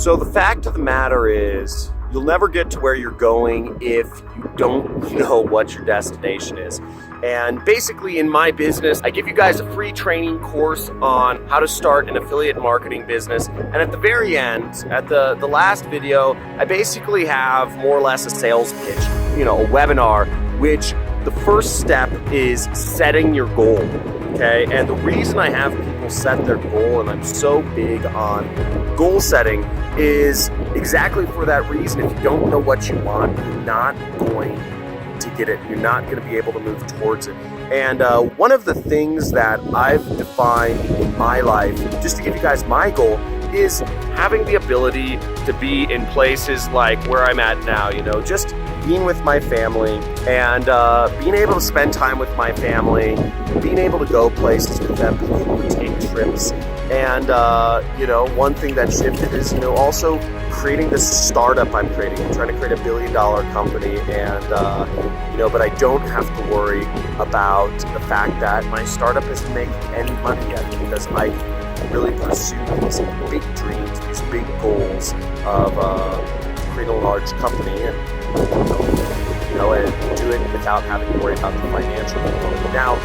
So the fact of the matter is, you'll never get to where you're going if you don't know what your destination is. And basically in my business, I give you guys a free training course on how to start an affiliate marketing business. And at the very end, at the last video, I basically have more or less a sales pitch, a webinar, which the first step is setting your goal, okay? And the reason I have people set their goal, and I'm so big on goal setting, is exactly for that reason. If you don't know what you want, you're not going to get it. You're not going to be able to move towards it. And one of the things that I've defined in my life, just to give you guys my goal, is having the ability to be in places like where I'm at now, just being with my family and being able to spend time with my family, being able to go places with them, being able to take trips. And, one thing that shifted is, also creating this startup I'm creating. I'm trying to create $1 billion company and, but I don't have to worry about the fact that my startup isn't making any money yet because I really pursue these big dreams, these big goals of creating a large company and do it without having to worry about the financial component. Now,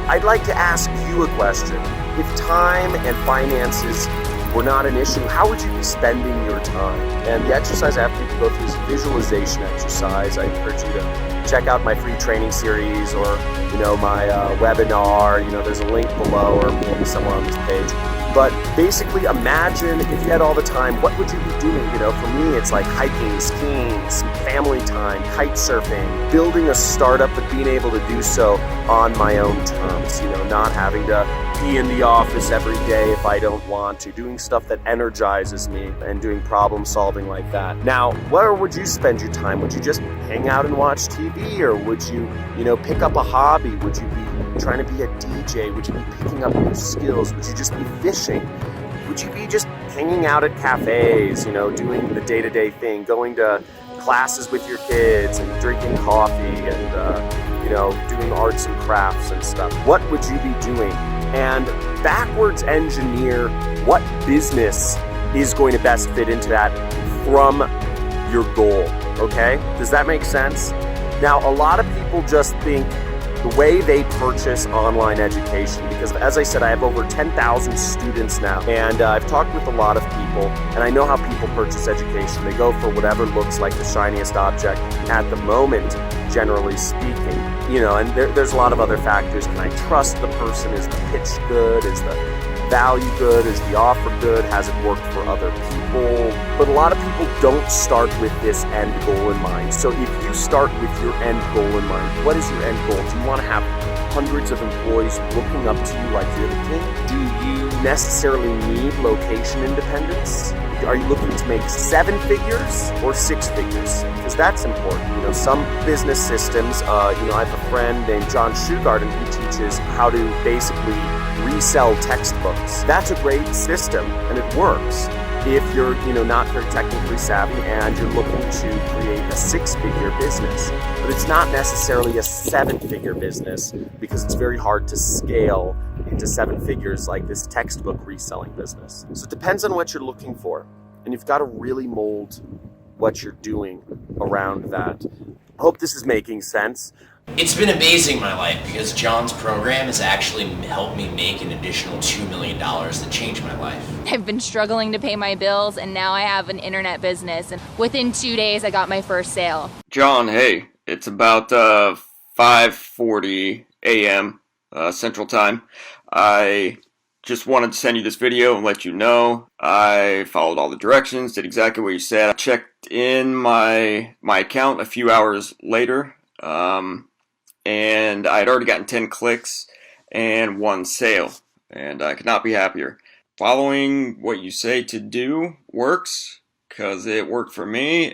I'd like to ask you a question. If time and finances were not an issue, how would you be spending your time? And the exercise I have you to go through is a visualization exercise. I encourage you to check out my free training series or, my webinar. There's a link below or maybe somewhere on this page. But basically, imagine if you had all the time, what would you be doing? For me, it's like hiking, skiing, some family time, kite surfing, building a startup, but being able to do so on my own terms, not having to be in the office every day if I don't want to, doing stuff that energizes me and doing problem solving like that. Now, where would you spend your time? Would you just hang out and watch TV, or would you, pick up a hobby? Would you be trying to be a DJ? Would you be picking up new skills? Would you just be fishing? Would you be just hanging out at cafes, doing the day-to-day thing, going to classes with your kids and drinking coffee and, doing arts and crafts and stuff? What would you be doing? And backwards engineer what business is going to best fit into that from your goal, okay? Does that make sense? Now, a lot of people just think the way they purchase online education, because as I said, I have over 10,000 students now, and I've talked with a lot of people, and I know how people purchase education. They go for whatever looks like the shiniest object at the moment, generally speaking. And there's a lot of other factors. Can I trust the person? Is the pitch good? Is the value good? Is the offer good? Has it worked for other people? But a lot of people don't start with this end goal in mind. So if you start with your end goal in mind, what is your end goal? Do you want to have hundreds of employees looking up to you like you're the king? Do you necessarily need location independence? Are you looking to make 7 figures or 6 figures? Because that's important. Some business systems, I have a friend named John Shugart, and he teaches how to basically resell textbooks. That's a great system, and it works if you're, not very technically savvy and you're looking to create a 6-figure business. But it's not necessarily a 7-figure business because it's very hard to scale into 7 figures like this textbook reselling business. So it depends on what you're looking for, and you've got to really mold what you're doing around that. I hope this is making sense. It's been amazing, my life, because John's program has actually helped me make an additional $2 million that changed my life. I've been struggling to pay my bills, and now I have an internet business, and within 2 days I got my first sale. John, hey, it's about 5:40 a.m. Central Time. I just wanted to send you this video and let you know I followed all the directions, did exactly what you said. I checked in my account a few hours later, and I had already gotten 10 clicks and 1 sale, and I could not be happier. Following what you say to do works, because it worked for me,